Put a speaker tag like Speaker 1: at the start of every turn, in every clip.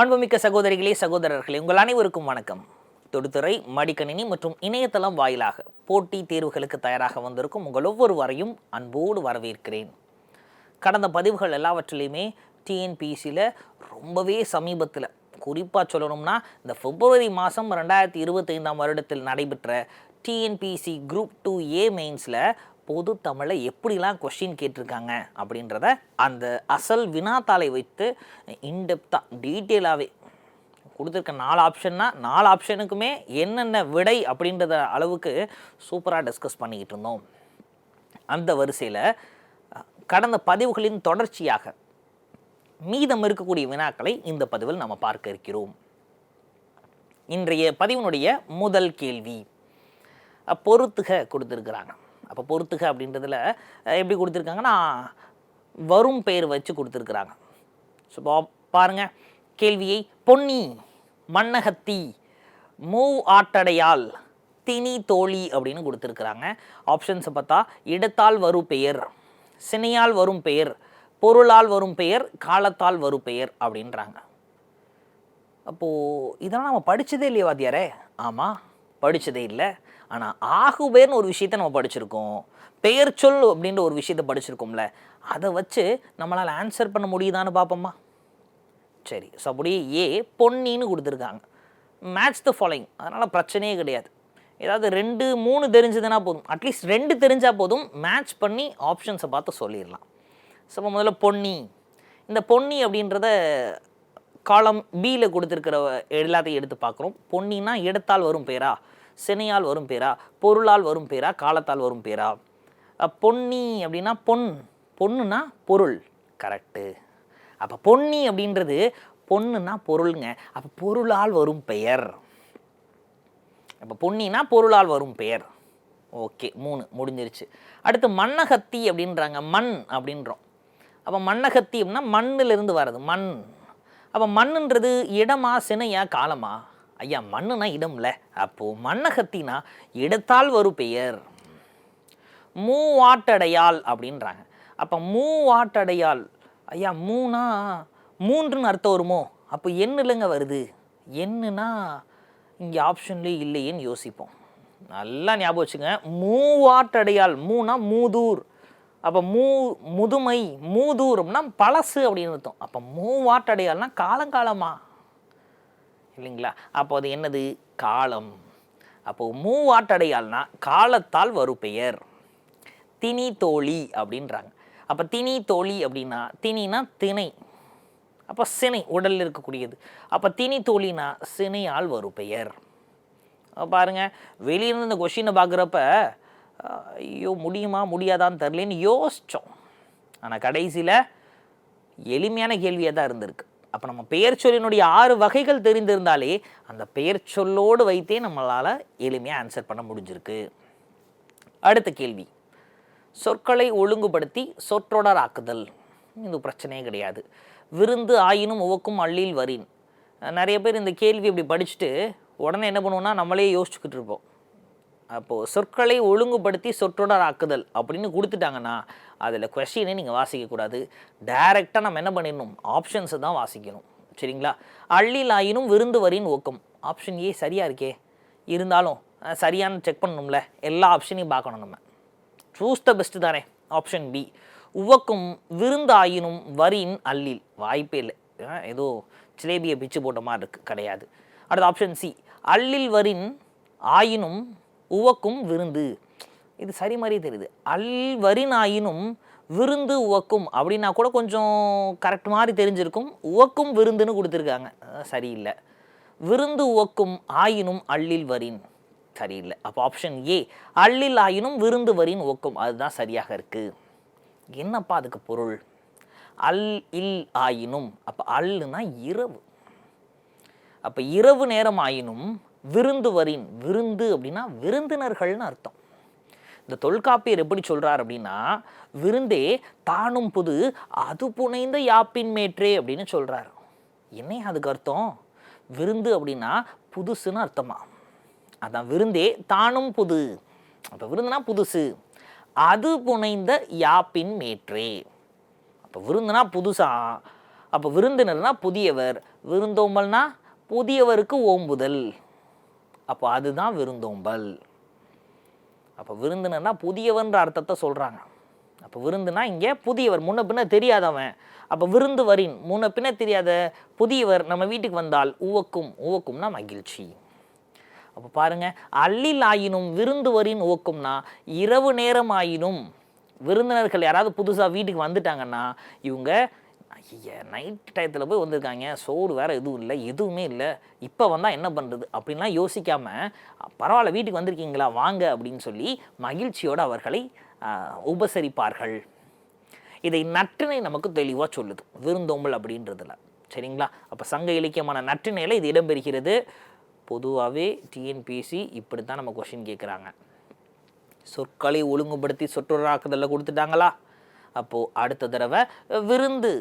Speaker 1: அன்புமிக்க சகோதரிகளே, சகோதரர்களே, உங்கள் அனைவருக்கும் வணக்கம். தொடுத்துறை, மடிக்கணினி மற்றும் இணையதளம் வாயிலாக போட்டி தேர்வுகளுக்கு தயாராக வந்திருக்கும் உங்கள் ஒவ்வொருவரையும் அன்போடு வரவேற்கிறேன். கடந்த பதிவுகள் எல்லாவற்றிலையுமே டிஎன்பிசியில் ரொம்பவே சமீபத்தில், குறிப்பாக சொல்லணும்னா இந்த பிப்ரவரி மாதம் 2025 வருடத்தில் நடைபெற்ற டிஎன்பிசி குரூப் 2A மெயின்ஸில் பொது தமிழை எப்படிலாம் கொஸ்டின் கேட்டிருக்காங்க அப்படின்றத அந்த அசல் வினாத்தாளை வைத்து இன்டெப்த்தாக டீட்டெயிலாகவே கொடுத்துருக்க 4 ஆப்ஷன்னா 4 ஆப்ஷனுக்குமே என்னென்ன விடை அப்படின்றத அளவுக்கு சூப்பராக டிஸ்கஸ் பண்ணிக்கிட்டு இருந்தோம். அந்த வரிசையில் கடந்த பதிவுகளின் தொடர்ச்சியாக மீதம் இருக்கக்கூடிய வினாக்களை இந்த பதிவில் நம்ம பார்க்க இருக்கிறோம். இன்றைய பதிவினுடைய முதல் கேள்வி, பொறுத்துக கொடுத்துருக்குறாங்க. அப்போ பொறுத்துக அப்படின்றதுல எப்படி கொடுத்துருக்காங்கன்னா வரும் பெயர் வச்சு கொடுத்துருக்குறாங்க. ஸோ பாருங்கள் கேள்வியை. பொன்னி, மண்ணகத்தி, மூவ் ஆட்டடையால், திணி தோழி அப்படின்னு கொடுத்துருக்குறாங்க. ஆப்ஷன்ஸை பார்த்தா இடத்தால் வரும் பெயர், சினையால் வரும் பெயர், பொருளால் வரும் பெயர், காலத்தால் வரும் பெயர் அப்படின்றாங்க. அப்போது இதெல்லாம் நம்ம படித்ததே இல்லையா வாத்தியாரே? ஆமாம், படித்ததே இல்லை. ஆனால் ஆகுபேர்னு ஒரு விஷயத்தை நம்ம படிச்சிருக்கோம், பெயர் சொல் அப்படின்ற ஒரு விஷயத்தை படிச்சிருக்கோம்ல, அதை வச்சு நம்மளால் ஆன்சர் பண்ண முடியுதான்னு பார்ப்போம்மா. சரி, ஸோ அப்படியே பொன்னின்னு கொடுத்துருக்காங்க. மேட்ச் த ஃபாலோயிங், அதனால் பிரச்சனையே கிடையாது. ஏதாவது 2, 3 தெரிஞ்சதுன்னா போதும், அட்லீஸ்ட் 2 தெரிஞ்சால் போதும், மேட்ச் பண்ணி ஆப்ஷன்ஸை பார்த்து சொல்லிடலாம். ஸோ முதல்ல பொன்னி. இந்த பொன்னி அப்படின்றத காலம் பியில் கொடுத்துருக்கிற எல்லாத்தையும் எடுத்து பார்க்குறோம். பொன்னின்னா இடத்தால் வரும் பேரா, சினையால் வரும் பேரா, பொருளால் வரும் பேரா, காலத்தால் வரும் பேரா? பொன்னி அப்படின்னா பொண்ணுனா பொருள், கரெக்டு. அப்போ பொன்னி அப்படின்றது பொண்ணுனா பொருளுங்க. அப்போ பொருளால் வரும் பெயர். அப்போ பொன்னினா பொருளால் வரும் பெயர். ஓகே, 3 முடிஞ்சிருச்சு. அடுத்து மண்ணகத்தி அப்படின்றாங்க. மண் அப்படின்றோம். அப்போ மண்ணகத்தி அப்படின்னா மண்ணிலிருந்து வர்றது, மண். அப்போ மண்ணுன்றது இடமா, சினையா, காலமா? ஐயா, மண்ணுனா இடம்ல. அப்போது மண்ணகத்தினா இடத்தால் வரும் பெயர். மூவாட்டடையால் அப்படின்றாங்க. அப்போ மூவாட்டடையால், ஐயா மூணா 3ன்னு அர்த்தம் வருமோ? அப்போ எண்ணுலங்க வருது. எண்ணுனா இங்கே ஆப்ஷன்லேயே இல்லையேன்னு யோசிப்போம். நல்லா ஞாபகம் வச்சுங்க. மூவாட்டடையால், மூணா மூதூர். அப்போ முதுமை, மூதூர் அப்படின்னா பழசு அப்படின்னு அர்த்தம். அப்போ மூவாட்டடையால்னா காலங்காலமா இல்லைங்களா? அப்போ அது என்னது? காலம். அப்போது மூவாட்டடையால்னா காலத்தால் வரும் பெயர். திணி தோழி அப்படின்றாங்க. அப்போ திணி தோழி அப்படின்னா, திணினா திணை, அப்போ சினை உடலில் இருக்கக்கூடியது. அப்போ திணி தோழினா சினையால் வரும் பெயர். பாருங்கள், வெளியிருந்து இந்த கொஷினை பார்க்குறப்ப ஐயோ முடியுமா முடியாதான்னு தெரிலன்னு யோசித்தோம். ஆனால் கடைசியில் எளிமையான கேள்வியாக தான் இருந்திருக்கு. அப்போ நம்ம பெயர் சொல்லினுடைய 6 வகைகள் தெரிந்திருந்தாலே அந்த பெயர் சொல்லோடு வைத்தே நம்மளால் எளிமையாக ஆன்சர் பண்ண முடிஞ்சிருக்கு. அடுத்த கேள்வி, சொற்களை ஒழுங்குபடுத்தி சொற்றொடர் ஆக்குதல். இது பிரச்சனையே கிடையாது. விருந்து ஆயினும் உவக்கும் அள்ளில் வரின். நிறைய பேர் இந்த கேள்வி இப்படி படிச்சுட்டு உடனே என்ன பண்ணுவோம்னா நம்மளே யோசிச்சுக்கிட்டு இருப்போம். அப்போது சொற்களை ஒழுங்குபடுத்தி சொற்றொடர் ஆக்குதல் அப்படின்னு கொடுத்துட்டாங்கன்னா அதில் கொஸ்டினே நீங்கள் வாசிக்கக்கூடாது. டைரெக்டாக நம்ம என்ன பண்ணிடணும்? ஆப்ஷன்ஸை தான் வாசிக்கணும். சரிங்களா? அள்ளில் ஆயினும் விருந்து வரின் ஊக்கம். ஆப்ஷன் ஏ சரியாக இருக்கே, இருந்தாலும் சரியானு செக் பண்ணணும்ல, எல்லா ஆப்ஷனையும் பார்க்கணும் நம்ம. சூஸ் த பெஸ்ட்டு தானே. ஆப்ஷன் பி, உவக்கும் விருந்து ஆயினும் வரின் அள்ளில். வாய்ப்பே இல்லை, ஏதோ சிலேபியை பிச்சு போட்ட மாதிரி இருக்குது, கிடையாது. அடுத்த ஆப்ஷன் சி, அள்ளில் வரின் ஆயினும் உவக்கும் விருந்து. இது சரி மாதிரி தெரியுது. வரின் ஆயினும் விருந்து உவக்கும் அப்படின்னா கூட கொஞ்சம் கரெக்ட் மாதிரி தெரிஞ்சிருக்கும். உவக்கும் விருந்துன்னு கொடுத்துருக்காங்க, சரியில்லை. விருந்து உவக்கும் ஆயினும் அள்ளில் வரின், சரியில்லை. அப்போ ஆப்ஷன் ஏ, அள்ளில் ஆயினும் விருந்து வரின் உவக்கும், அதுதான் சரியாக இருக்குது. என்னப்பா அதுக்கு பொருள்? இல் ஆயினும், அப்போ அல்லுனா இரவு. அப்போ இரவு நேரம் ஆயினும் விருந்து வரின், விருந்து அப்படின்னா விருந்தினர்கள்னு அர்த்தம். இந்த தொல்காப்பியர் எப்படி சொல்கிறார் அப்படின்னா, விருந்தே தானும் புது அது புனைந்த யாப்பின் மேற்றே அப்படின்னு சொல்கிறார். என்ன அதுக்கு அர்த்தம்? விருந்து அப்படின்னா புதுசுன்னு அர்த்தமா? அதான் விருந்தே தானும் புது. அப்போ விருந்துனா புதுசு, அது புனைந்த யாப்பின் மேற்றே. அப்போ விருந்துனா புதுசா, அப்போ விருந்தினர்னா புதியவர், விருந்தோம்பல்னா புதியவருக்கு ஓம்புதல். அப்போ அதுதான் விருந்தோம்பல். அப்போ விருந்தினர்னா புதியவன்ற அர்த்தத்தை சொல்கிறாங்க. அப்போ விருந்துனா இங்கே புதியவர், முன்ன பின்ன தெரியாதவன். அப்போ விருந்து வரின், முன்ன பின்ன தெரியாத புதியவர் நம்ம வீட்டுக்கு வந்தால் உவக்கும். உவக்கும்னா மகிழ்ச்சி. அப்போ பாருங்க, அல்லில் ஆயினும் விருந்து வரின் உவக்கும்னா இரவு நேரம் ஆயினும் விருந்தினர்கள் யாராவது புதுசாக வீட்டுக்கு வந்துட்டாங்கன்னா இவங்க நைட் டயத்தில் போய் வந்திருக்காங்க, சோறு வேறு எதுவும் இல்லை, எதுவுமே இல்லை, இப்போ வந்தால் என்ன பண்ணுறது அப்படின்லாம் யோசிக்காமல் பரவாயில்ல வீட்டுக்கு வந்திருக்கீங்களா வாங்க அப்படின்னு சொல்லி மகிழ்ச்சியோடு அவர்களை உபசரிப்பார்கள். இதை நற்றிணை நமக்கு தெளிவாக சொல்லுது விருந்தோம்பல் அப்படின்றதுல. சரிங்களா? அப்போ சங்க இலக்கியமான நற்றிணையில் இது இடம்பெறுகிறது. பொதுவாகவே டிஎன்பிஎஸ்சி இப்படி தான் நம்ம கொஸ்டின் கேட்குறாங்க. சொற்களை ஒழுங்குபடுத்தி சொற்றொடராக்குதலில் கொடுத்துட்டாங்களா? அப்போது அடுத்த தடவை விருந்து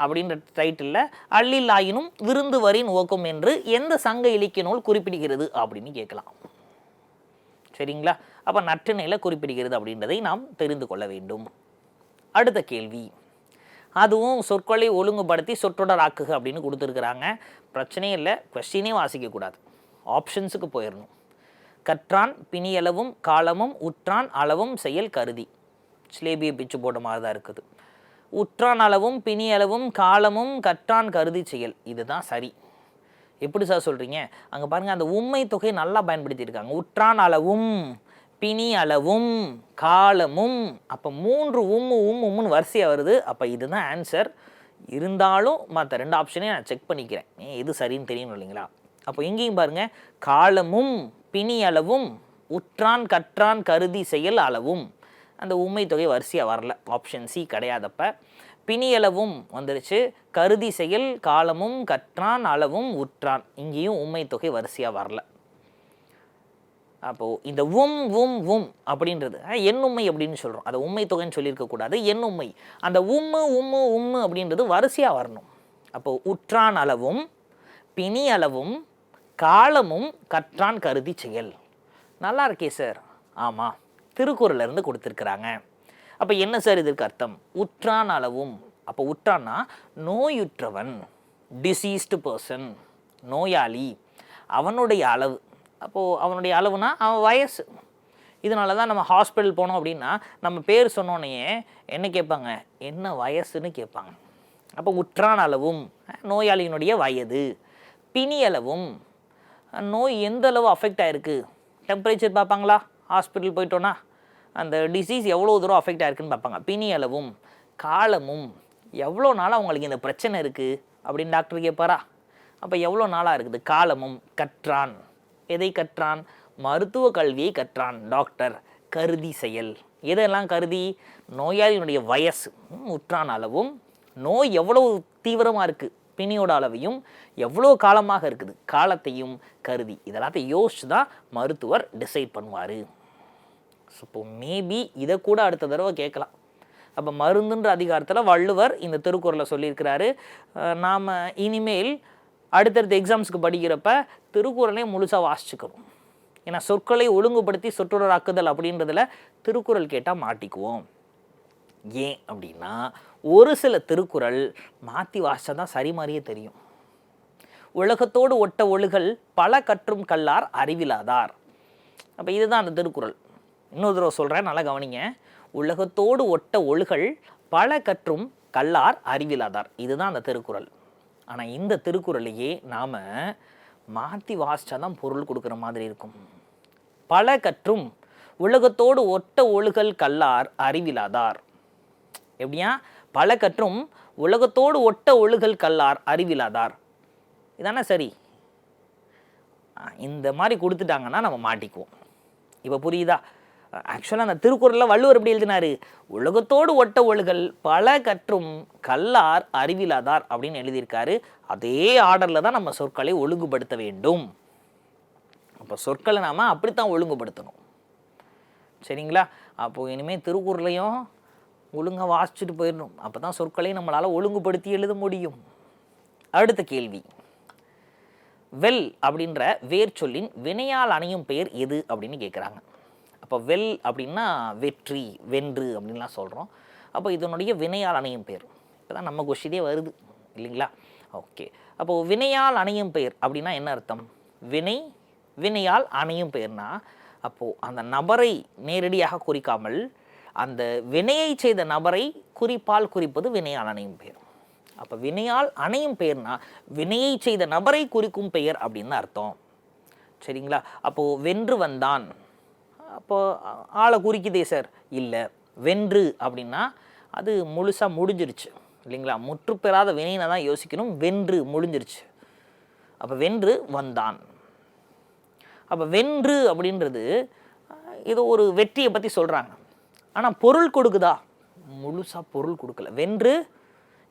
Speaker 1: அப்படின்ற டைட்டிலில் அல்லில் ஆயினும் விருந்து வரின் ஓக்கம் என்று எந்த சங்க இலக்கிய நூல் குறிப்பிடுகிறது அப்படின்னு கேட்கலாம். சரிங்களா? அப்போ நற்றிணையில் குறிப்பிடுகிறது அப்படின்றதை நாம் தெரிந்து கொள்ள வேண்டும். அடுத்த கேள்வி, அதுவும் சொற்களை ஒழுங்குபடுத்தி சொற்றொடர் ஆக்குக அப்படின்னு கொடுத்துருக்குறாங்க. பிரச்சனையே இல்லை, கொஸ்டினே வாசிக்கக்கூடாது, ஆப்ஷன்ஸுக்கு போயிடணும். கற்றான் பிணியளவும் காலமும் உற்றான் அளவும் செயல் கருதி. சிலேபியை பிச்சு போட்ட மாதிரி தான் இருக்குது. உற்றான் அளவும் பிணியளவும் காலமும் கற்றான் கருதி செயல், இதுதான் சரி. எப்படி சார் சொல்கிறீங்க? அங்கே பாருங்கள், அந்த உண்மை தொகை நல்லா பயன்படுத்தியிருக்காங்க. உற்றான் அளவும் பிணி அளவும் காலமும். அப்போ 3 உம்முன்னு வரிசையாக வருது. அப்போ இதுதான் ஆன்சர். இருந்தாலும் மற்ற 2 ஆப்ஷனையும் நான் செக் பண்ணிக்கிறேன், எது சரின்னு தெரியணும் இல்லைங்களா? அப்போ எங்கேயும் பாருங்கள், காலமும் பிணி அளவும் உற்றான் கற்றான் கருதி செயல் அளவும், அந்த உண்மை தொகை வரிசையாக வரல, ஆப்ஷன் சி கிடையாதப்ப. பிணியளவும் வந்துருச்சு, கருதி செயல் காலமும் கற்றான் அளவும் உற்றான், இங்கேயும் உண்மை தொகை வரிசையாக வரல. அப்போது இந்த உம் அப்படின்றது எண்ணுண்மை அப்படின்னு சொல்கிறோம். அதை உண்மை தொகைன்னு சொல்லியிருக்கக்கூடாது, எண்ணுண்மை. அந்த உம்மு அப்படின்றது வரிசையாக வரணும். அப்போது உற்றான் அளவும் பிணி அளவும் காலமும் கற்றான் கருதி செயல். நல்லா இருக்கே சார். ஆமாம், திருக்குறளிலிருந்து கொடுத்துருக்குறாங்க. அப்போ என்ன சார் இதற்கு அர்த்தம்? உற்றான் அளவும், அப்போ உற்றான்னா நோயுற்றவன், டிசீஸ்டு பர்சன், நோயாளி, அவனுடைய அளவு. அப்போது அவனுடைய அளவுனா அவன் வயசு. இதனால தான் நம்ம ஹாஸ்பிட்டல் போனோம் அப்படின்னா நம்ம பேர் சொன்னோன்னே என்ன கேட்பாங்க? என்ன வயசுன்னு கேட்பாங்க. அப்போ உற்றான் அளவும் நோயாளியினுடைய வயது, பிணி அளவும் நோய் எந்த அளவு அஃபெக்ட் ஆகிருக்கு, டெம்பரேச்சர் பார்ப்பாங்களா ஹாஸ்பிட்டல் போயிட்டோன்னா, அந்த டிசீஸ் எவ்வளோ தூரம் அஃபெக்ட் ஆகிருக்குன்னு பார்ப்பாங்க. பிணி அளவும் காலமும், எவ்வளோ நாளாக அவங்களுக்கு இந்த பிரச்சனை இருக்குது அப்படின்னு டாக்டர் கேட்பாரா? அப்போ எவ்வளோ நாளாக இருக்குது. காலமும் கற்றான், எதை கற்றான்? மருத்துவ கல்வியை கற்றான் டாக்டர். கருதி செயல், எதெல்லாம் கருதி? நோயாளியினுடைய வயசு, உற்றான் அளவும், நோய் எவ்வளவு தீவிரமாக இருக்குது, பிணியோட அளவையும், எவ்வளோ காலமாக இருக்குது காலத்தையும் கருதி. இதெல்லாத்தையும் யோசிச்சு தான் மருத்துவர் டிசைட் பண்ணுவார். ஸோ இப்போ மேபி இதை கூட அடுத்த தடவை கேட்கலாம். அப்போ மருந்துன்ற அதிகாரத்தில் வள்ளுவர் இந்த திருக்குறளை சொல்லியிருக்கிறாரு. நாம் இனிமேல் அடுத்தடுத்த எக்ஸாம்ஸுக்கு படிக்கிறப்ப திருக்குறளை முழுசாக வாசிச்சுக்கணும். ஏன்னா சொற்களை ஒழுங்குபடுத்தி சொற்றொடராக்குதல் அப்படின்றதுல திருக்குறள் கேட்டால் மாட்டிக்குவோம். ஏன் அப்படின்னா ஒரு சில திருக்குறள் மாற்றி வாசித்தா தான் சரி மாதிரியே தெரியும். உலகத்தோடு ஒட்ட ஒழுகல் பல கற்றும் கல்லார் அறிவிலாதார். அப்போ இதுதான் அந்த திருக்குறள். இன்னொரு தடவை சொல்கிறேன், நல்லா கவனிங்க. உலகத்தோடு ஒட்ட ஒழுகல் பல கற்றும் கல்லார் அறிவிலாதார், இதுதான் அந்த திருக்குறள். ஆனால் இந்த திருக்குறளையே நாம் மாற்றி வாசித்தா தான் பொருள் கொடுக்குற மாதிரி இருக்கும். பல கற்றும் உலகத்தோடு ஒட்ட ஒழுகல் கல்லார் அறிவிலாதார். எப்படியா? பல கற்றும் உலகத்தோடு ஒட்ட ஒழுகல் கல்லார் அறிவிலாதார், இதானே சரி? இந்த மாதிரி கொடுத்துட்டாங்கன்னா நம்ம மாட்டிக்குவோம். இப்போ புரியுதா? ஆக்சுவலாக அந்த திருக்குறளில் வள்ளுவர் எப்படி எழுதினார்? உலகத்தோடு ஒட்ட ஒழுகல் பல கற்றும் கல்லார் அறிவிலாதார் அப்படின்னு எழுதியிருக்காரு. அதே ஆர்டரில் தான் நம்ம சொற்களை ஒழுங்குபடுத்த வேண்டும். அப்போ சொற்களை நாம் அப்படித்தான் ஒழுங்குபடுத்தணும். சரிங்களா? அப்போது இனிமேல் திருக்குறளையும் ஒழுங்காக வாசிச்சுட்டு போயிடணும். அப்போ தான் சொற்களையும் நம்மளால் ஒழுங்குபடுத்தி எழுத முடியும். அடுத்த கேள்வி, வெல் அப்படின்ற வேர் சொல்லின் வினையால் அணையும் பெயர் எது அப்படின்னு கேட்குறாங்க. அப்போ வெல் அப்படின்னா வெற்றி, வென்று அப்படின்லாம் சொல்கிறோம். அப்போ இதனுடைய வினையால் அணையும் பெயர் இப்போ தான் நம்ம கொஸ்டினே வருது. இல்லைங்களா? ஓகே, அப்போது வினையால் அணையும் பெயர் அப்படின்னா என்ன அர்த்தம்? வினையால் அணையும் பெயர்னா அப்போது அந்த நபரை நேரடியாக குறிக்காமல் அந்த வினையை செய்த நபரை குறிப்பால் குறிப்பது வினையால் அணையும் பெயர். அப்போ வினையால் அணையும் பெயர்னா வினையை செய்த நபரை குறிக்கும் பெயர் அப்படின்னு அர்த்தம். சரிங்களா? அப்போது வென்று வந்தான், அப்போது ஆளை குறிக்குதே சார்? இல்லை, வென்று அப்படின்னா அது முழுசாக முடிஞ்சிருச்சு இல்லைங்களா? முற்று பெறாத வினையினை தான் யோசிக்கணும். வென்று முடிஞ்சிருச்சு. அப்போ வென்று வந்தான். அப்போ வென்று அப்படின்றது ஏதோ ஒரு வெற்றியை பற்றி சொல்கிறாங்க, ஆனால் பொருள் கொடுக்குதா? முழுசாக பொருள் கொடுக்கல. வென்று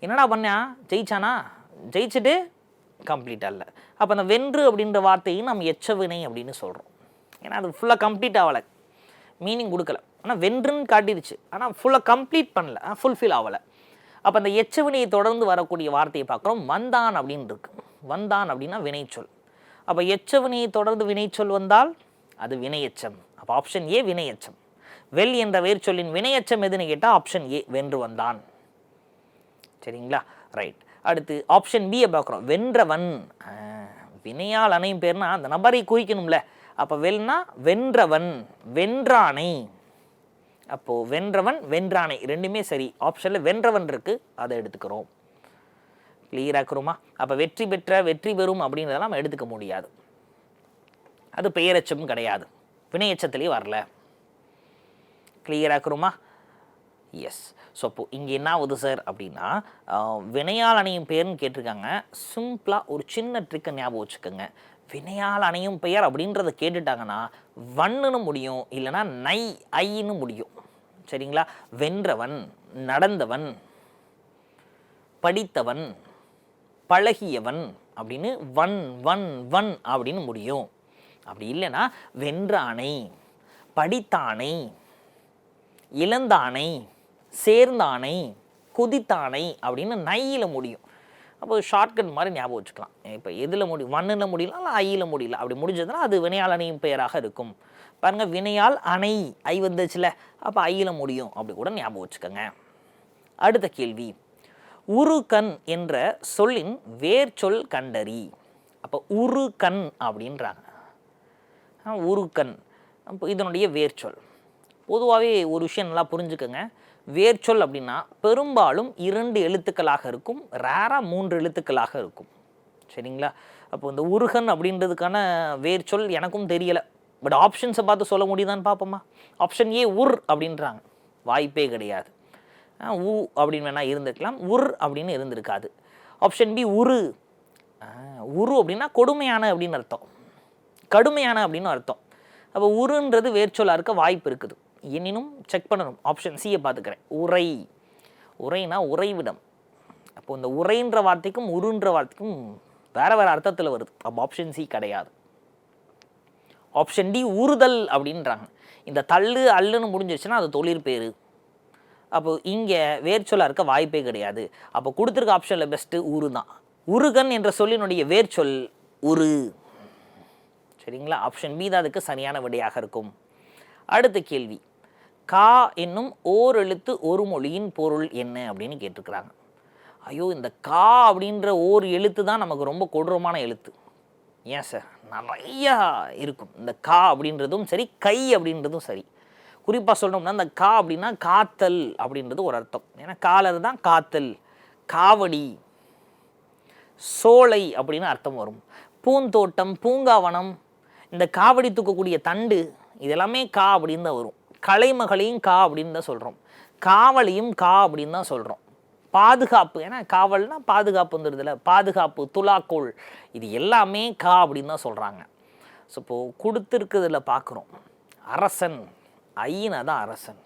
Speaker 1: என்னடா பண்ணா? ஜெயிச்சானா? ஜெயிச்சுட்டு கம்ப்ளீட்டாக இல்லை. அப்போ அந்த வென்று அப்படின்ற வார்த்தையும் நம்ம எச்சவினை அப்படின்னு சொல்கிறோம். ஏன்னா அது ஃபுல்லாக கம்ப்ளீட் ஆகலை, மீனிங் கொடுக்கல. ஆனால் வென்றுன்னு காட்டிடுச்சு, ஆனால் ஃபுல்லாக கம்ப்ளீட் பண்ணல, ஃபுல்ஃபில் ஆகலை. அப்போ அந்த எச்சவினையை தொடர்ந்து வரக்கூடிய வார்த்தையை பார்க்குறோம். வந்தான் அப்படின்னு இருக்கு. வந்தான் அப்படின்னா வினைச்சொல். அப்போ எச்சவினையை தொடர்ந்து வினைச்சொல் வந்தால் அது வினையெச்சம். அப்போ ஆப்ஷன் ஏ வினையெச்சம். வெல் என்ற வேர்ச்சொல்லின் வினையெச்சம் எதுன்னு கேட்டால் ஆப்ஷன் ஏ வென்று வந்தான். சரிங்களா? ரைட். அடுத்து ஆப்ஷன் பியை பார்க்குறோம். வென்றவன். வினையால் அணையும் பேர்னா அந்த நபரை குறிக்கணும்ல. அப்போ வெல்னா வென்றவன், வென்றானை. அப்போது வென்றவன், வென்றானை ரெண்டுமே சரி. ஆப்ஷனில் வென்றவன் இருக்குது, அதை எடுத்துக்கிறோம். கிளியராக்குறோமா? அப்போ வெற்றி பெற்ற, வெற்றி பெறும் அப்படின்றதெல்லாம் நம்ம எடுத்துக்க முடியாது. அது பெயரெச்சமும் கிடையாது, வினையெச்சத்துலேயே வரல. கிளியராக்குறோமா? எஸ். ஸோ அப்போது இங்கே என்ன ஆகுது சார் அப்படின்னா, வினையால் அணையும் பெயர்னு கேட்டிருக்காங்க. சிம்பிளாக ஒரு சின்ன ட்ரிக்கை ஞாபகம் வச்சுக்கோங்க. வினையால் அணையும் பெயர் அப்படின்றத கேட்டுட்டாங்கன்னா வண்ணுன்னு முடியும், இல்லைனா நை ஐன்னு முடியும். சரிங்களா? வென்றவன், நடந்தவன், படித்தவன், பழகியவன் அப்படின்னு வன் வன் வன் அப்படின்னு முடியும். அப்படி இல்லைன்னா வென்றானை, படித்தானை, இழந்தானை, சேர்ந்தானை, குதித்தானை அப்படின்னு நையில் முடியும். அப்போ ஷார்ட்கட் மாதிரி ஞாபகம் வச்சுக்கலாம். இப்போ எதில் முடியும்? வண்ணில் முடியலாம், இல்லை ஐயில் முடியல. அப்படி முடிஞ்சதுன்னா அது வினையால் அணையும் பெயராக இருக்கும். பாருங்கள், வினையால் அணை ஐ வந்துச்சுல, அப்போ ஐயில் முடியும். அப்படி கூட ஞாபகம் வச்சுக்கோங்க. அடுத்த கேள்வி, உருகண் என்ற சொல்லின் வேர்ச்சொல் கண்டறி. அப்போ உருகண் அப்படின்றாங்க. உருகண் அப்போ இதனுடைய வேர்ச்சொல். பொதுவாகவே ஒரு விஷயம் நல்லா புரிஞ்சுக்கோங்க. வேர்ச்சொல் அப்படின்னா பெரும்பாலும் 2 எழுத்துக்களாக இருக்கும், ரேராக 3 எழுத்துக்களாக இருக்கும். சரிங்களா? அப்போ இந்த உருகன் அப்படின்றதுக்கான வேர்ச்சொல் எனக்கும் தெரியலை. பட் ஆப்ஷன்ஸை பார்த்து சொல்ல முடியுதான்னு பார்ப்போமா? ஆப்ஷன் ஏ உர் அப்படின்றாங்க. வாய்ப்பே கிடையாது. உ அப்படின்னு வேணால் இருந்திருக்கலாம், உர் அப்படின்னு இருந்திருக்காது. ஆப்ஷன் பி உரு. உரு அப்படின்னா கொடுமையான அப்படின்னு அர்த்தம், கடுமையான அப்படின்னு அர்த்தம். அப்போ உருன்றது வேர்ச்சொல்லாக இருக்க வாய்ப்பு இருக்குது. எனினும் செக் பண்ணணும். ஆப்ஷன் சியை பார்த்துக்கிறேன். உரை. உரைனா உறைவிடம். அப்போ இந்த உரைன்ற வார்த்தைக்கும் உருன்ற வார்த்தைக்கும் வேறு வேறு அர்த்தத்தில் வருது. அப்போ ஆப்ஷன் சி கிடையாது. ஆப்ஷன் டி உறுதல் அப்படின்றாங்க. இந்த தள்ளு அல்லுன்னு முடிஞ்சிருச்சுன்னா அது தொழில் பேர். அப்போ இங்கே வேர்ச்சொல்லாக இருக்க வாய்ப்பே கிடையாது. அப்போ கொடுத்துருக்க ஆப்ஷனில் பெஸ்ட்டு உரு தான். உருகன் என்ற சொல்லினுடைய வேர்ச்சொல் உரு. சரிங்களா? ஆப்ஷன் பி தான் அதுக்கு சரியான விடையாக இருக்கும். அடுத்த கேள்வி, கா என்னும் ஓர் எழுத்து ஒரு மொழியின் பொருள் என்ன அப்படின்னு கேட்டிருக்கிறாங்க. ஐயோ, இந்த கா அப்படின்ற ஓர் எழுத்து தான் நமக்கு ரொம்ப கொடூரமான எழுத்து. ஏன் சார்? நிறையா இருக்கும். இந்த கா அப்படின்றதும் சரி, கை அப்படின்றதும் சரி. குறிப்பாக சொல்லணும்னா இந்த கா அப்படின்னா காத்தல் அப்படின்றது ஒரு அர்த்தம். ஏன்னா காலர் தான் காத்தல். காவடி, சோலை அப்படின்னு அர்த்தம் வரும். பூந்தோட்டம், பூங்காவனம், இந்த காவடி தூக்கக்கூடிய தண்டு, இதெல்லாமே கா அப்படின்னு தான் வரும். கலைமகளையும் கா அப்படின்னு தான் சொல்கிறோம். காவலையும் கா அப்படின்னு தான் சொல்கிறோம். பாதுகாப்பு, ஏன்னா காவல்னா பாதுகாப்பு வந்துடுதுல, பாதுகாப்பு, துலாக்கோள், இது எல்லாமே கா அப்படின்னு தான் சொல்கிறாங்க. ஸோ இப்போது கொடுத்துருக்குறதுல பார்க்குறோம், அரசன், ஐயனா தான் அரசன்.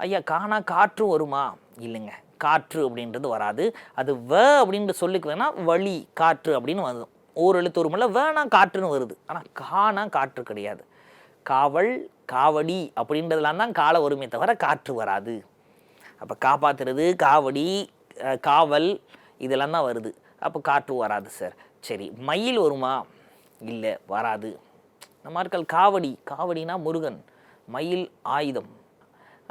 Speaker 1: ஐயா, காணா காற்று வருமா? இல்லைங்க, காற்று அப்படின்றது வராது. அது வ அப்படின்ற சொல்லுக்கு வேணால் வழி, காற்று அப்படின்னு வரும். ஒரு எழுத்து ஒரு மல்ல வேணா காற்றுன்னு வருது. ஆனால் காணா காற்று கிடையாது. காவல், காவடி அப்படின்றதுலாம் தான் காலை வருமே தவிர காற்று வராது. அப்போ காப்பாற்றுறது, காவடி, காவல் இதெல்லாம் தான் வருது. அப்போ காற்று வராது சார். சரி, மயில் வருமா? இல்லை, வராது. நம்ம ஆட்கள் காவடி, காவடினா முருகன், மயில் ஆயுதம்.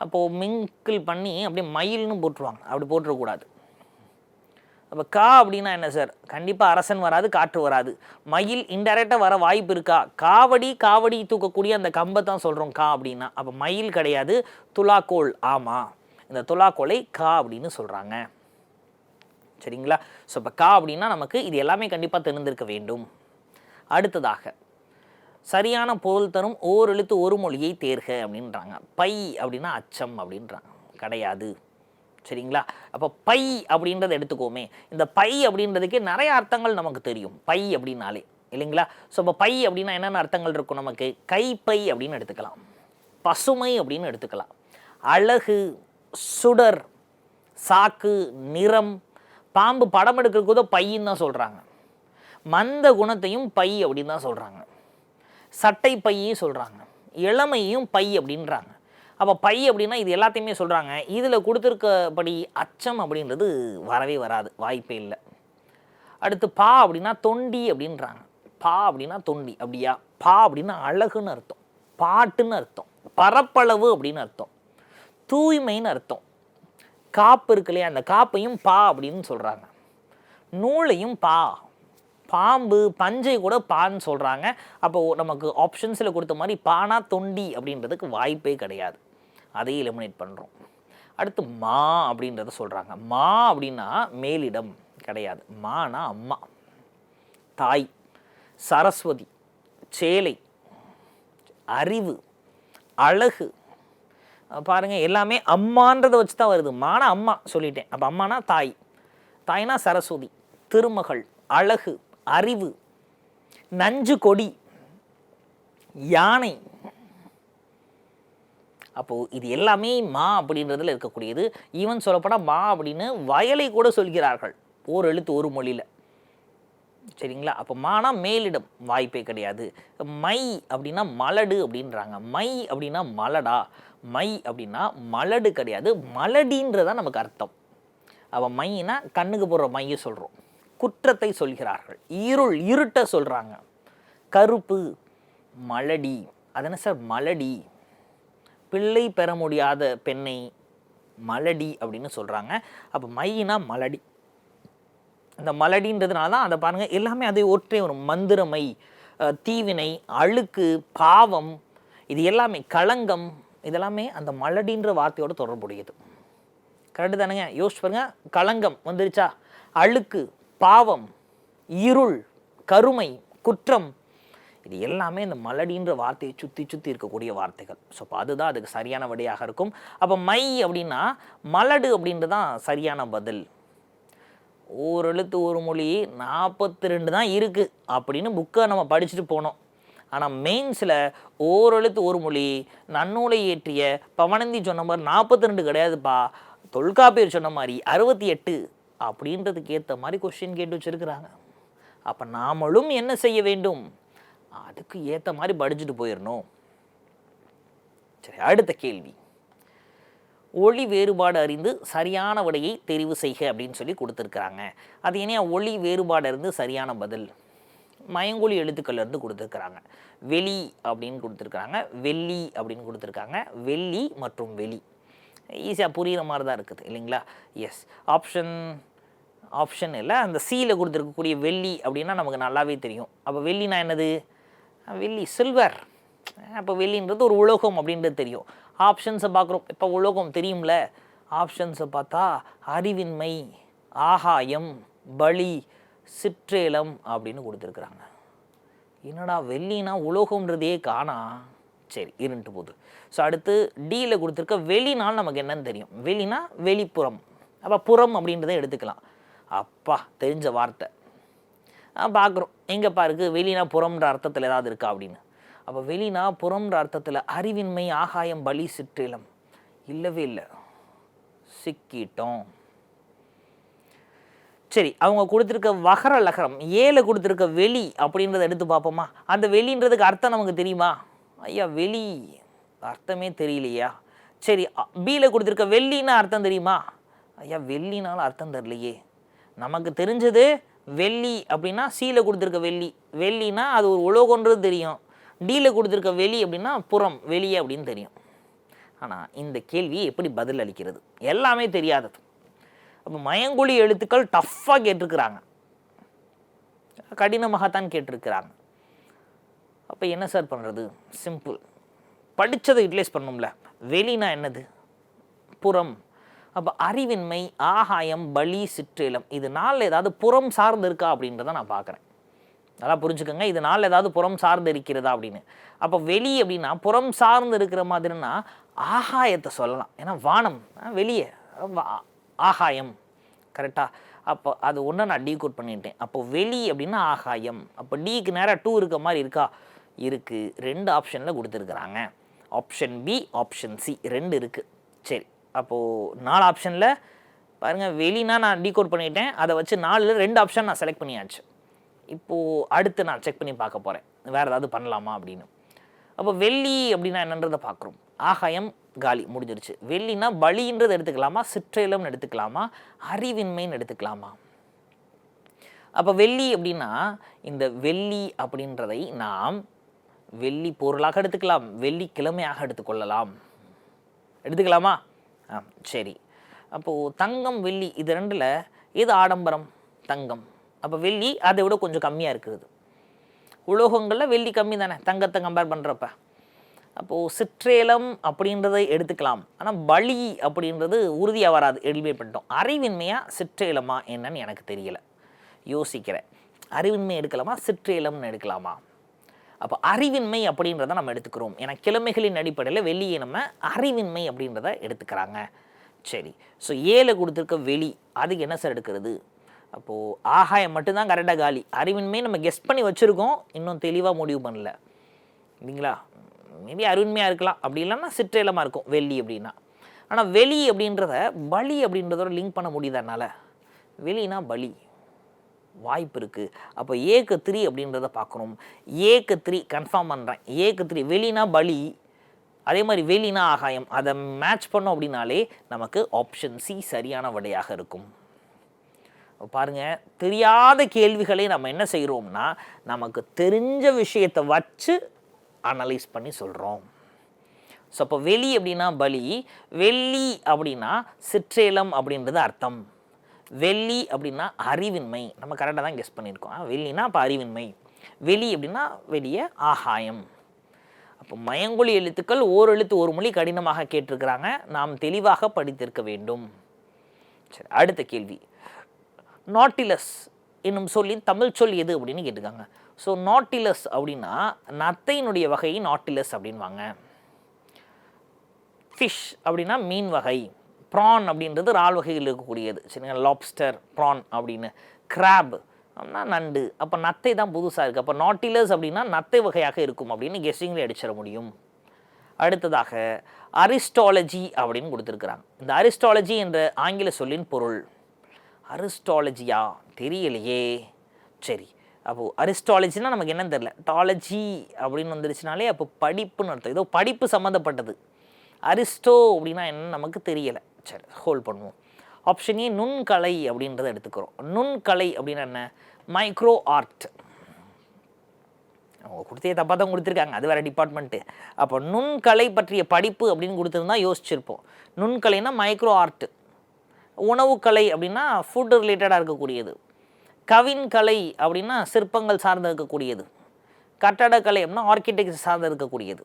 Speaker 1: அப்போது மிங்கிள் பண்ணி அப்படியே மயில்னு போட்டுருவாங்க. அப்படி போட்டுறக்கூடாது. அப்போ கா அப்படின்னா என்ன சார்? கண்டிப்பாக அரசன் வராது, காற்று வராது. மயில் இன்டெரக்டாக வர வாய்ப்பு இருக்கா? காவடி தூக்கக்கூடிய அந்த கம்பை தான் சொல்கிறோம் கா அப்படின்னா. அப்போ மயில் கிடையாது, துலாக்கோல். ஆமாம், இந்த துலாக்கோலை கா அப்படின்னு சொல்கிறாங்க. சரிங்களா? ஸோ இப்போ கா அப்படின்னா நமக்கு இது எல்லாமே கண்டிப்பாக தெரிந்திருக்க வேண்டும். அடுத்ததாக சரியான பொருள் தரும் ஓர் எழுத்து ஒரு மொழியை தேர்க அப்படின்றாங்க. பை அப்படின்னா அச்சம் அப்படின்றாங்க. கிடையாது. சரிங்களா? அப்போ பை அப்படின்றத எடுத்துக்கோமே. இந்த பை அப்படின்றதுக்கே நிறைய அர்த்தங்கள் நமக்கு தெரியும், பை அப்படின்னாலே, இல்லைங்களா? ஸோ இப்போ பை அப்படின்னா என்னென்ன அர்த்தங்கள் இருக்கும் நமக்கு? கைப்பை அப்படின்னு எடுத்துக்கலாம், பசுமை அப்படின்னு எடுத்துக்கலாம், அழகு, சுடர், சாக்கு, நிறம். பாம்பு படம் எடுக்கிறதுக்கு கூட பையின்னு தான் சொல்கிறாங்க. மந்த குணத்தையும் பை அப்படின்னு தான் சொல்கிறாங்க. சட்டை பையையும் சொல்கிறாங்க, இளமையும் பை அப்படின்றாங்க. அப்போ பை அப்படின்னா இது எல்லாத்தையுமே சொல்கிறாங்க. இதில் கொடுத்துருக்கபடி அச்சம் அப்படின்றது வரவே வராது, வாய்ப்பே இல்லை. அடுத்து பா அப்படின்னா தொண்டி அப்படின்றாங்க. பா அப்படின்னா தொண்டி. அப்படியா? பா அப்படின்னா அழகுன்னு அர்த்தம், பாட்டுன்னு அர்த்தம், பரப்பளவு அப்படின்னு அர்த்தம், தூய்மைன்னு அர்த்தம். காப்பு இருக்கு இல்லையா, அந்த காப்பையும் பா அப்படின்னு சொல்கிறாங்க. நூலையும் பா, பாம்பு பஞ்சை கூட பான்னு சொல்கிறாங்க. அப்போது நமக்கு ஆப்ஷன்ஸில் கொடுத்த மாதிரி பானா தொண்டி அப்படின்றதுக்கு வாய்ப்பே கிடையாது. அதையும் எலிமினேட் பண்ணுறோம். அடுத்து மா அப்படின்றத சொல்கிறாங்க. மா அப்படின்னா மேலிடம் கிடையாது. மானா அம்மா, தாய், சரஸ்வதி, சேலை, அறிவு, அழகு. பாருங்கள், எல்லாமே அம்மான்றதை வச்சு தான் வருது. மானா அம்மா சொல்லிட்டேன். அப்போ அம்மானா தாய், தாய்னா சரஸ்வதி, திருமகள், அழகு, அறிவு, நஞ்சு கொடி, யானை. அப்போது இது எல்லாமே மா அப்படின்றதுல இருக்கக்கூடியது. ஈவன் சொல்லப்போனால் மா அப்படின்னு வயலை கூட சொல்கிறார்கள், ஓர் எழுத்து ஒரு மொழியில். சரிங்களா? அப்போ மானா மேலிடம், வாய்ப்பே கிடையாது. மை அப்படின்னா மலடு அப்படின்றாங்க. மை அப்படின்னா மலடா? மை அப்படின்னா மலடு கிடையாது, மலடின்றதான் நமக்கு அர்த்தம். அப்போ மைனா கண்ணுக்கு போடுற மையை சொல்கிறோம். குற்றத்தை சொல்கிறார்கள், இருட்டை சொல்கிறாங்க. கருப்பு, மலடி. அதன சார் மலடி, பிள்ளை பெற முடியாத பெண்ணை மலடி அப்படின்னு சொல்கிறாங்க. அப்போ மையினா மலடி. அந்த மலடின்றதுனால தான் அதை பாருங்கள் எல்லாமே அதை ஒற்றே வரும். மந்திரமை, தீவினை, அழுக்கு, பாவம், இது எல்லாமே களங்கம், இதெல்லாமே அந்த மலடின்ற வார்த்தையோடு தொடர்புடையது. கரெக்டு தானுங்க? யோசிச்சு பாருங்க, களங்கம் வந்துருச்சா, அழுக்கு, பாவம், இருள், கருமை, குற்றம், இது எல்லாமே இந்த மலடின்ற வார்த்தையை சுற்றி இருக்கக்கூடிய வார்த்தைகள். ஸோ அப்போ அதுதான் அதுக்கு சரியான விடையாக இருக்கும். அப்போ மை அப்படின்னா மலடு அப்படின்றது தான் சரியான பதில். ஓர் எழுத்து ஒரு மொழி 42 தான் இருக்குது அப்படின்னு புக்கை நம்ம படிச்சுட்டு போனோம். ஆனால் மெயின்ஸில் ஓர் எழுத்து ஒரு மொழி நன்னூலை இயற்றிய பவனந்தி சொன்ன மாதிரி 42 கிடையாதுப்பா, தொல்காப்பியர் சொன்ன மாதிரி 68 அப்படின்றதுக்கு ஏற்ற மாதிரி கொஸ்டின் கேட்டு வச்சுருக்கிறாங்க. அப்போ நாமளும் என்ன செய்ய வேண்டும்? அதுக்கு ஏற்ற மாதிரி படிச்சுட்டு போயிடணும். சரி, அடுத்த கேள்வி. ஒளி வேறுபாடு அறிந்து சரியான விடையை தெரிவு செய்க அப்படின்னு சொல்லி கொடுத்துருக்குறாங்க. அது ஏன்னா ஒளி வேறுபாடு அறிந்து சரியான பதில் மயங்கொலி எழுத்துக்கள்லேருந்து கொடுத்துருக்குறாங்க. வெளி அப்படின்னு கொடுத்துருக்குறாங்க, வெள்ளி அப்படின்னு கொடுத்துருக்காங்க. வெள்ளி மற்றும் வெளி ஈஸியாக புரிகிற மாதிரி தான் இருக்குது இல்லைங்களா? எஸ், ஆப்ஷன் இல்லை, அந்த சியில் கொடுத்துருக்கக்கூடிய வெள்ளி அப்படின்னா நமக்கு நல்லாவே தெரியும். அப்போ வெள்ளினா என்னது? வெள்ளி, சில்வர். அப்போ வெள்ளின்றது ஒரு உலோகம் அப்படின்றது தெரியும். ஆப்ஷன்ஸை பார்க்குறோம். இப்போ உலோகம் தெரியும்ல, ஆப்ஷன்ஸை பார்த்தா அறிவின்மை, ஆகாயம், பலி, சிற்றேலம் அப்படின்னு கொடுத்துருக்குறாங்க. என்னடா வெள்ளினா உலோகம்ன்றதே காணா. சரி, இருந்துட்டு போகுது. ஸோ அடுத்து டியில் கொடுத்துருக்க வெளினால் நமக்கு என்னன்னு தெரியும். வெளினா வெளிப்புறம், அப்போ புறம் அப்படின்றத எடுத்துக்கலாம். அப்பா, தெரிஞ்ச வார்த்தை. பார்க்குறோம் எங்கே பாருக்கு, வெளினா புறம்ன்ற அர்த்தத்தில் ஏதாவது இருக்கா அப்படின்னு. அப்போ வெளினா புறம்ன்ற அர்த்தத்தில் அறிவின்மை, ஆகாயம், பலி, சிற்றேலம் இல்லவே இல்லை. சிக்கிட்டோம். சரி, அவங்க கொடுத்துருக்க வகர லகரம் ஏல கொடுத்துருக்க வெளி அப்படின்றத எடுத்து பார்ப்போமா? அந்த வெளின்றதுக்கு அர்த்தம் நமக்கு தெரியுமா? ஐயா, வெளி அர்த்தமே தெரியலையா? சரி, பியில் கொடுத்துருக்க வெள்ளின்னா அர்த்தம் தெரியுமா? ஐயா, வெள்ளினாலும் அர்த்தம் தெரியலையே. நமக்கு தெரிஞ்சது வெள்ளி அப்படின்னா சியில் கொடுத்துருக்க வெள்ளி, வெள்ளினா அது ஒரு உலோகன்றது தெரியும். டியில் கொடுத்துருக்க வெளி அப்படின்னா புறம், வெளியே அப்படின்னு தெரியும். ஆனால் இந்த கேள்வியை எப்படி பதில் அளிக்கிறது? எல்லாமே தெரியாதது. அப்போ மயங்கொலி எழுத்துக்கள் டஃப்பாக கேட்டிருக்கிறாங்க, கடினமாகத்தான் கேட்டிருக்கிறாங்க. அப்போ என்ன சார் பண்ணுறது? சிம்பிள், படித்ததை யூட்டிலைஸ் பண்ணணும்ல. வெளினா என்னது? புறம். அப்போ அறிவின்மை, ஆகாயம், பலி, சிற்றேலம், இது நாளில் ஏதாவது புறம் சார்ந்து இருக்கா அப்படின்றத நான் பார்க்குறேன். நல்லா புரிஞ்சுக்கோங்க, இது நாளில் ஏதாவது புறம் சார்ந்து இருக்கிறதா அப்படின்னு. அப்போ வெளி அப்படின்னா புறம் சார்ந்து இருக்கிற மாதிரின்னா ஆகாயத்தை சொல்லலாம். ஏன்னா வானம் வெளியே, ஆகாயம் கரெக்டாக. அப்போ அது ஒன்று நான் டீகோட் பண்ணிட்டேன். அப்போ வெளி அப்படின்னா ஆகாயம். அப்போ டிக்கு நேராக 2 இருக்க மாதிரி இருக்கா? இருக்குது. 2 ஆப்ஷனில் கொடுத்துருக்குறாங்க. ஆப்ஷன் பி, ஆப்ஷன் சி 2 இருக்குது. சரி, அப்போது 4 ஆப்ஷனில் பாருங்கள், வெளினா நான் டீகோட் பண்ணிட்டேன். அதை வச்சு 4ல் 2 ஆப்ஷன் நான் செலக்ட் பண்ணியாச்சு. இப்போது அடுத்து நான் செக் பண்ணி பார்க்க போகிறேன் வேறு ஏதாவது பண்ணலாமா அப்படின்னு. அப்போ வெள்ளி அப்படின்னா என்னன்றதை பார்க்குறோம். ஆகாயம் காலி முடிஞ்சிருச்சு. வெள்ளினா பலின்றது எடுத்துக்கலாமா, சிற்றேலம்னு எடுத்துக்கலாமா, அறிவின்மைன்னு எடுத்துக்கலாமா? அப்போ வெள்ளி அப்படின்னா இந்த வெள்ளி அப்படின்றதை நாம் வெள்ளி பொருளாக எடுத்துக்கலாம், வெள்ளிக்கிழமையாக எடுத்துக்கொள்ளலாம். எடுத்துக்கலாமா? சரி. அப்போது தங்கம், வெள்ளி இது 2ல் எது ஆடம்பரம்? தங்கம். அப்போ வெள்ளி அதை விட கொஞ்சம் கம்மியாக இருக்குது. உலோகங்களில் வெள்ளி கம்மி தானே தங்கத்தை கம்பேர் பண்ணுறப்ப. அப்போது சிற்றேலம் அப்படின்றதை எடுத்துக்கலாம். ஆனால் பலி அப்படின்றது உறுதியாக வராது, எளிமை பண்ணிட்டோம். அறிவின்மையாக சிற்றேலமா என்னன்னு எனக்கு தெரியலை, யோசிக்கிறேன். அறிவின்மை எடுக்கலாமா, சிற்றேலம்னு எடுக்கலாமா? அப்போ அறிவின்மை அப்படின்றத நம்ம எடுத்துக்கிறோம். ஏன்னா கிழமைகளின் அடிப்படையில் வெள்ளியை நம்ம அறிவின்மை அப்படின்றத எடுத்துக்கிறாங்க. சரி, ஸோ 7 கொடுத்துருக்க வெளி, அதுக்கு என்ன சார் எடுக்கிறது? அப்போது ஆகாயம் மட்டும்தான் கரெக்டாக காலி. அறிவின்மை நம்ம கெஸ் பண்ணி வச்சுருக்கோம், இன்னும் தெளிவாக முடிவு பண்ணல இல்லைங்களா? மேபி அறிவின்மையாக இருக்கலாம், அப்படி இல்லைன்னா சிற்றேலமாக இருக்கும் வெள்ளி அப்படின்னா. ஆனால் வெளி அப்படின்றத பலி அப்படின்றதோட லிங்க் பண்ண முடியுதனால வெளினா பலி வாய்ப்பு இருக்குது. அப்போ ஏக்கு 3 அப்படின்றத பார்க்குறோம். ஏக்கு 3 கன்ஃபார்ம் பண்ணுறேன். ஏக்கு 3 வெளினா பலி, அதே மாதிரி வெளினா ஆகாயம், அதை மேட்ச் பண்ணோம் அப்படின்னாலே நமக்கு ஆப்ஷன் சி சரியான விடையாக இருக்கும். பாருங்கள், தெரியாத கேள்விகளை நம்ம என்ன செய்கிறோம்னா நமக்கு தெரிஞ்ச விஷயத்தை வச்சு அனலைஸ் பண்ணி சொல்கிறோம். ஸோ அப்போ வெளி அப்படின்னா பலி, வெள்ளி அப்படின்னா சிற்றேலம் அப்படின்றது அர்த்தம். வெள்ளி அப்படின்னா அறிவின்மை, நம்ம கரெக்டாக தான் கெஸ் பண்ணியிருக்கோம். வெள்ளினா அப்போ அறிவின்மை, வெளி அப்படின்னா வெளியே ஆகாயம். அப்போ மயங்கொலி எழுத்துக்கள் ஓர் எழுத்து ஒரு மொழி கடினமாக கேட்டிருக்கிறாங்க, நாம் தெளிவாக படித்திருக்க வேண்டும். சரி, அடுத்த கேள்வி. நாட்டிலஸ் என்னும் சொல்லின் தமிழ் சொல் எது அப்படின்னு கேட்டிருக்காங்க. ஸோ நாட்டிலஸ் அப்படின்னா நத்தையினுடைய வகை நாட்டிலஸ் அப்படின்வாங்க. ஃபிஷ் அப்படின்னா மீன் வகை. ப்ரான் அப்படின்றது இறால் வகையில் இருக்கக்கூடியது. சரிங்களா? லாப்ஸ்டர், ப்ரான் அப்படின்னு. கிராப் அப்படின்னா நண்டு. அப்போ நத்தை தான் புதுசாக இருக்குது. அப்போ நாட்டிலஸ் அப்படின்னா நத்தை வகையாக இருக்கும் அப்படின்னு கெஸ்ஸிங்கில் அடிச்சிட முடியும். அடுத்ததாக அரிஸ்டாலஜி அப்படின்னு கொடுத்துருக்குறாங்க. இந்த அரிஸ்டாலஜி என்ற ஆங்கில சொல்லின் பொருள். அரிஸ்டாலஜியா தெரியலையே. சரி, அப்போது அரிஸ்டாலஜினா நமக்கு என்னன்னு தெரியல. டாலஜி அப்படின்னு வந்துருச்சுனாலே அப்போ படிப்புன்னு அர்த்தம், ஏதோ படிப்பு சம்மந்தப்பட்டது. அரிஸ்டோ அப்படின்னா என்னன்னு நமக்கு தெரியலை. சரி, ஹோல்ட் பண்ணுவோம். ஆப்ஷன் ஏ நுண்கலை அப்படின்றத எடுத்துக்கிறோம். நுண்கலை அப்படின்னா என்ன? Micro art. அவங்க கொடுத்தே தப்பாக தான் கொடுத்துருக்காங்க, அது வேறு டிபார்ட்மெண்ட்டு. அப்போ நுண்கலை பற்றிய படிப்பு அப்படின்னு கொடுத்துருந்தா யோசிச்சிருப்போம். நுண்கலைனா மைக்ரோ ஆர்ட். உணவுக்கலை அப்படின்னா ஃபுட் ரிலேட்டடாக இருக்கக்கூடியது. கவின்கலை அப்படின்னா சிற்பங்கள் சார்ந்து இருக்கக்கூடியது. கட்டடக்கலை அப்படின்னா ஆர்கிடெக்சர் சார்ந்து இருக்கக்கூடியது.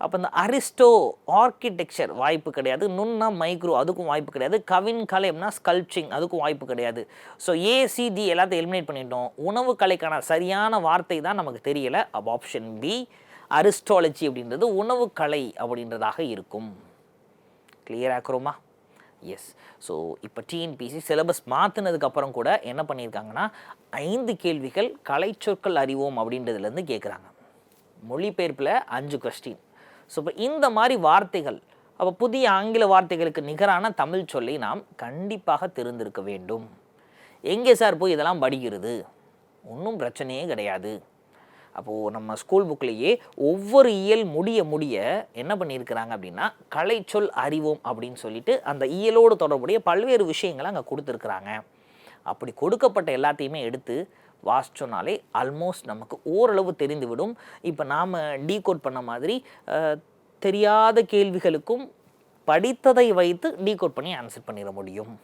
Speaker 1: அப்போ இந்த அரிஸ்டோ ஆர்கிடெக்சர் வாய்ப்பு கிடையாது. நுண்ணா மைக்ரோ, அதுக்கும் வாய்ப்பு கிடையாது. கவின் கலை அப்படின்னா ஸ்கல்ப்சிங், அதுக்கும் வாய்ப்பு கிடையாது. ஸோ ஏசிடி எல்லாத்தையும் எலிமினேட் பண்ணிட்டோம். உணவு கலைக்கான சரியான வார்த்தை தான் நமக்கு தெரியலை. அப்போ ஆப்ஷன் பி அரிஸ்டாலஜி அப்படின்றது உணவு கலை அப்படின்றதாக இருக்கும். கிளியர் ஆக்குறோமா? எஸ். ஸோ இப்போ டிஎன்பிசி சிலபஸ் மாற்றினதுக்கப்புறம் கூட என்ன பண்ணியிருக்காங்கன்னா 5 கேள்விகள் கலைச்சொற்கள் அறிவோம் அப்படின்றதுலேருந்து கேட்குறாங்க. மொழிபெயர்ப்பில் 5 கொஸ்டின். ஸோ இப்போ இந்த மாதிரி வார்த்தைகள், அப்போ புதிய ஆங்கில வார்த்தைகளுக்கு நிகரான தமிழ் சொல்லை நாம் கண்டிப்பாக தெரிந்திருக்க வேண்டும். எங்கே சார் போய் இதெல்லாம் படிக்கிறது? ஒன்றும் பிரச்சனையே கிடையாது. அப்போது நம்ம ஸ்கூல் புக்லேயே ஒவ்வொரு இயல் முடிய என்ன பண்ணியிருக்கிறாங்க அப்படின்னா கலைச்சொல் அறிவோம் அப்படின்னு சொல்லிட்டு அந்த இயலோடு தொடர்புடைய பல்வேறு விஷயங்களை அங்கே கொடுத்துருக்குறாங்க. அப்படி கொடுக்கப்பட்ட எல்லாத்தையுமே எடுத்து வாசிச்சோனாலே ஆல்மோஸ்ட் நமக்கு ஓரளவு தெரிந்துவிடும். இப்போ நாம் டீகோட் பண்ண மாதிரி தெரியாத கேள்விகளுக்கும் படித்ததை வைத்து டீகோட் பண்ணி ஆன்சர் பண்ணிட முடியும்.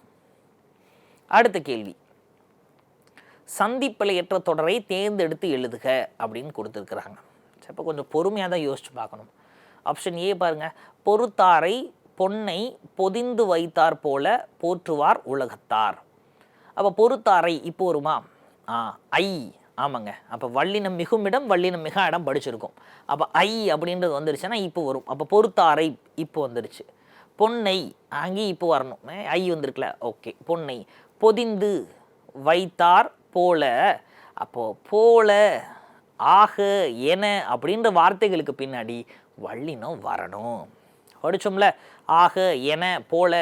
Speaker 1: அடுத்த கேள்வி, சந்திப்பிழையற்ற தொடரை தேர்ந்தெடுத்து எழுதுக அப்படின்னு கொடுத்துருக்குறாங்க. இப்போ கொஞ்சம் பொறுமையாக தான் யோசிச்சு பார்க்கணும். ஆப்ஷன் ஏ பாருங்க, பொறுத்தாரை பொன்னை பொதிந்து வைத்தார் போல போற்றுவார் உலகத்தார். அப்போ பொறுத்தாரை இப்போ வருமா? ஐ, ஆமாங்க. அப்போ வல்லினம் மிகுமிடம் வல்லினம் மிக இடம் படிச்சிருக்கோம். அப்போ ஐ அப்படின்றது வந்துருச்சுன்னா இப்போ வரும். அப்போ பொறுத்தாரை இப்போ வந்துருச்சு. பொன்னை அங்கேயும் இப்போ வரணும், ஐ வந்திருக்குல, ஓகே. பொன்னை பொதிந்து வைத்தார் போல, அப்போ போல, ஆக, என அப்படின்ற வார்த்தைகளுக்கு பின்னாடி வல்லினம் வரணும். படித்தோம்ல, ஆக, என, போல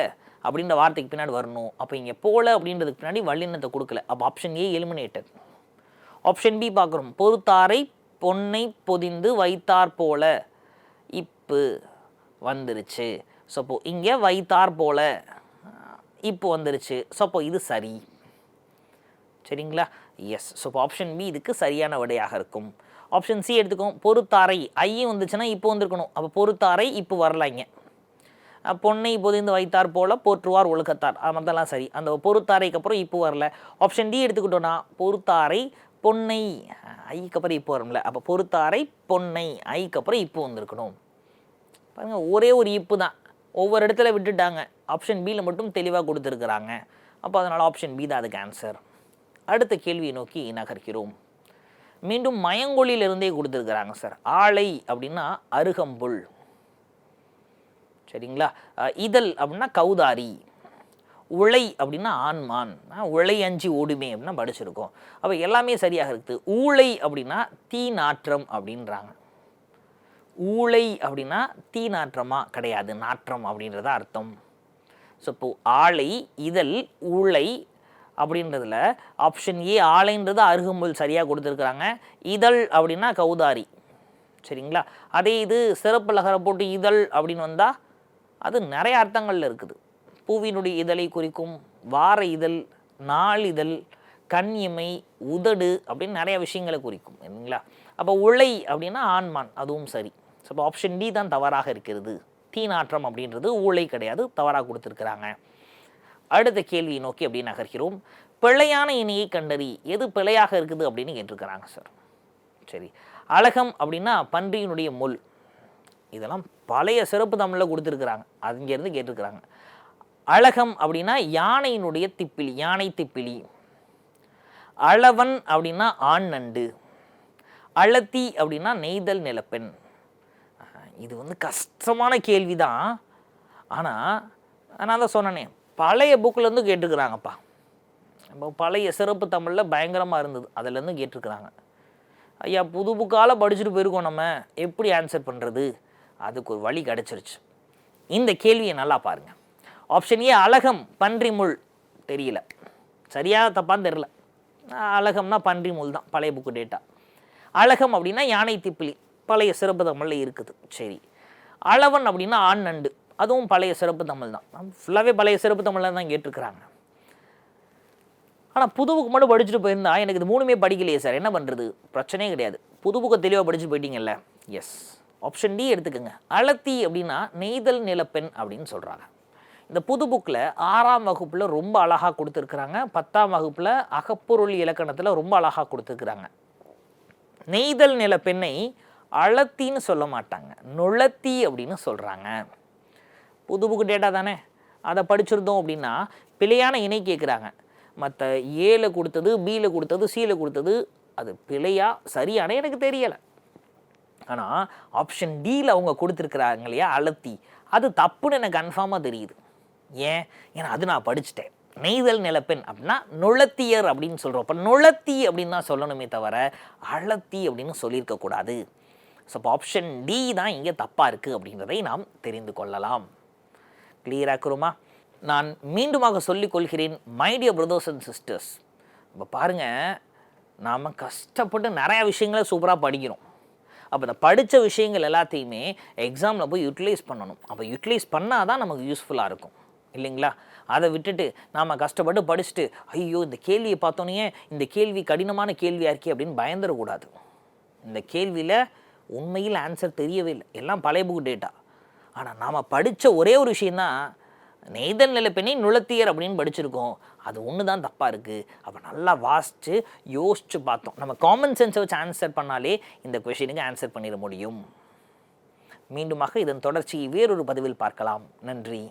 Speaker 1: அப்படின்ற வார்த்தைக்கு பின்னாடி வரணும். அப்போ இங்கே போல அப்படின்றதுக்கு பின்னாடி வல்லினத்தை கொடுக்கல. அப்போ option A eliminated. Option B பார்க்குறோம், பொறுத்தாரை பொன்னை பொதிந்து வைத்தார் போல இப்போ வந்துருச்சு. ஸோ அப்போ இங்கே வைத்தார் போல இப்போ வந்துருச்சு. ஸோ அப்போ இது சரி, சரிங்களா? எஸ். ஸோ இப்போ ஆப்ஷன் பி இதுக்கு சரியான விடையாக இருக்கும். ஆப்ஷன் சி எடுத்துக்கோம், பொறுத்தாரை ஐயும் வந்துச்சுன்னா இப்போ வந்திருக்கணும். அப்போ பொறுத்தாரை இப்போ வரலாங்க. பொன்னை பொதிந்து வைத்தார் போல போற்றுவார் ஒழுக்கத்தார், அதெல்லாம் சரி. அந்த பொறுத்தாரைக்கு அப்புறம் இப்போ வரல. ஆப்ஷன் டி எடுத்துக்கிட்டோன்னா பொறுத்தாரை பொன்னை ஐக்கு அப்புறம் இப்போ வரும்ல, அப்போ பொறுத்தாரை பொன்னை ஐக்கு அப்புறம் இப்போ வந்திருக்கணும். பாருங்கள், ஒரே ஒரு இப்பு தான், ஒவ்வொரு இடத்துல விட்டுட்டாங்க. ஆப்ஷன் பியில் மட்டும் தெளிவாக கொடுத்துருக்குறாங்க. அப்போ அதனால் ஆப்ஷன் பி தான் அதுக்கு ஆன்சர். அடுத்த கேள்வியை நோக்கி நகர்கிறோம். மீண்டும் மயங்கொழியிலிருந்தே கொடுத்துருக்குறாங்க சார். ஆலை அப்படின்னா அருகம்புல், சரிங்களா? இதழ் அப்படின்னா கௌதாரி, உழை அப்படின்னா ஆண்மான், உழை அஞ்சி ஓடுமே அப்படின்னா படிச்சிருக்கோம். அப்போ எல்லாமே சரியாக இருக்குது. ஊழை அப்படின்னா தீ நாற்றம் அப்படின்றாங்க. ஊழை அப்படின்னா தீ நாற்றமா? கிடையாது, நாற்றம் அப்படின்றத அர்த்தம். ஸோ இப்போ ஆலை, இதழ், ஊழை அப்படின்றதுல ஆப்ஷன் ஏ ஆலைன்றது அருகம்புல் சரியாக கொடுத்துருக்குறாங்க. இதழ் அப்படின்னா கௌதாரி, சரிங்களா? அதே இது சிறப்பு லகரை போட்டு இதழ் அப்படின்னு வந்தால் அது நிறைய அர்த்தங்களில் இருக்குது. பூவினுடைய இதழை குறிக்கும், வார இதழ், நாள் இதழ், கண் இமை, உதடு அப்படின்னு நிறைய விஷயங்களை குறிக்கும், இல்லைங்களா? அப்போ உழை அப்படின்னா ஆண்மான், அதுவும் சரி. ஸோ அப்போ ஆப்ஷன் டி தான் தவறாக இருக்கிறது. தீ நாற்றம் அப்படின்றது ஊழை கிடையாது, தவறாக கொடுத்துருக்குறாங்க. அடுத்த கேள்வியை நோக்கி அப்படி நகர்கிறோம். பிழையான இணையை கண்டறி, எது பிழையாக இருக்குது அப்படின்னு கேட்டிருக்கிறாங்க சார். சரி, அழகம் அப்படின்னா பன்றியினுடைய முள், இதெல்லாம் பழைய சிறப்பு தமிழில் கொடுத்துருக்குறாங்க, அங்கேருந்து கேட்டிருக்கிறாங்க. அழகம் அப்படின்னா யானையினுடைய திப்பிலி, யானை திப்பிலி. அளவன் அப்படின்னா ஆண் நண்டு. அழத்தி அப்படின்னா நெய்தல் நிலப்பெண். இது வந்து கஷ்டமான கேள்வி தான். ஆனால் நான் தான் சொன்னேனே, பழைய புக்கிலேருந்து கேட்டுருக்குறாங்கப்பா. நம்ம பழைய சிறப்பு தமிழில் பயங்கரமாக இருந்தது, அதிலேருந்து கேட்டிருக்கிறாங்க. ஐயா, புது புக்கால் படிச்சுட்டு போயிருக்கோம், நம்ம எப்படி ஆன்சர் பண்ணுறது? அதுக்கு ஒரு வழி கிடச்சிருச்சு. இந்த கேள்வியை நல்லா பாருங்கள். ஆப்ஷன் ஏ அழகம் பன்றி முள், தெரியல, சரியாக தப்பான்னு தெரில. அழகம்னா பன்றி முள் தான், பழைய புக்கு டேட்டா. அழகம் அப்படின்னா யானை திப்பிலி, பழைய சிறப்பு தமிழில் இருக்குது. சரி, அளவன் அப்படின்னா ஆண் நண்டு, அதுவும் பழைய சிறப்பு தமிழ் தான். ஃபுல்லாகவே பழைய சிறப்பு தமிழில் தான் கேட்டிருக்கிறாங்க. ஆனால் புது புக்கு மட்டும் படிச்சுட்டு போயிருந்தா எனக்கு இது மூணுமே படிக்கலையே சார், என்ன பண்ணுறது? பிரச்சனையே கிடையாது, புது புக்கை தெளிவாக படிச்சுட்டு போயிட்டீங்கல்ல. எஸ், ஆப்ஷன் டி எடுத்துக்கோங்க. அழத்தி அப்படின்னா நெய்தல் நிலப்பெண் அப்படின்னு சொல்கிறாங்க. இந்த புது புக்கில் 6ஆம் வகுப்பில் ரொம்ப அழகாக கொடுத்துருக்குறாங்க, 10ஆம் வகுப்பில் அகப்பொருள் இலக்கணத்தில் ரொம்ப அழகாக கொடுத்துருக்குறாங்க. நெய்தல் நிலப்பெண்ணை அழத்தின்னு சொல்ல மாட்டாங்க, நுழத்தி அப்படின்னு சொல்கிறாங்க. புது புக்கு டேட்டா தானே, அதை படிச்சிருந்தோம் அப்படின்னா பிழையான இணை கேட்குறாங்க. மற்ற ஏல கொடுத்தது, பியில் கொடுத்தது, சியில் கொடுத்தது அது பிழையா சரியான எனக்கு தெரியலை. ஆனால் ஆப்ஷன் டியில் அவங்க கொடுத்துருக்குறாங்க இல்லையா அழத்தி, அது தப்புன்னு எனக்கு கன்ஃபார்மாக தெரியுது. ஏன்னா அது நான் படிச்சுட்டேன். நெய்தல் நிலப்பெண் அப்படின்னா நுழத்தியர் அப்படின்னு சொல்கிறோம். அப்போ நுழத்தி அப்படின்னு தான் சொல்லணுமே தவிர அழத்தி அப்படின்னு சொல்லியிருக்கக்கூடாது. ஸோ அப்போ ஆப்ஷன் டி தான் இங்கே தப்பாக இருக்குது அப்படின்றதை நாம் தெரிந்து கொள்ளலாம். கிளியராக்குறோமா? நான் மீண்டுமாக சொல்லிக்கொள்கிறேன், my dear brothers and sisters, இப்போ பாருங்கள், நாம் கஷ்டப்பட்டு நிறையா விஷயங்களை சூப்பராக படிக்கிறோம். அப்போ இந்த படித்த விஷயங்கள் எல்லாத்தையுமே எக்ஸாமில் போய் யூட்டிலைஸ் பண்ணணும். அப்போ யூட்டிலைஸ் பண்ணால் தான் நமக்கு யூஸ்ஃபுல்லாக இருக்கும், இல்லைங்களா? அதை விட்டுட்டு நாம் கஷ்டப்பட்டு படிச்சுட்டு ஐயோ இந்த கேள்வியை பார்த்தோன்னே இந்த கேள்வி கடினமான கேள்வியாக இருக்கே அப்படின்னு பயந்துடக்கூடாது. இந்த கேள்வியில் உண்மையில் ஆன்சர் தெரியவே இல்லை, எல்லாம் பழைய புக் டேட்டா. ஆனால் நாம் படித்த ஒரே ஒரு விஷயந்தான் நெய்தல் நிலப்பெண்ணை நுளத்தியர் அப்படின்னு படிச்சிருக்கோம். அது ஒன்று தான் தப்பாக இருக்குது. அப்போ நல்லா வாசித்து யோசித்து பார்த்தோம். நம்ம காமன் சென்ஸை வச்சு ஆன்சர் பண்ணாலே இந்த கொஷினுக்கு ஆன்சர் பண்ணிட முடியும். மீண்டுமாக இதன் தொடர்ச்சி வேறொரு பதிவில் பார்க்கலாம். நன்றி.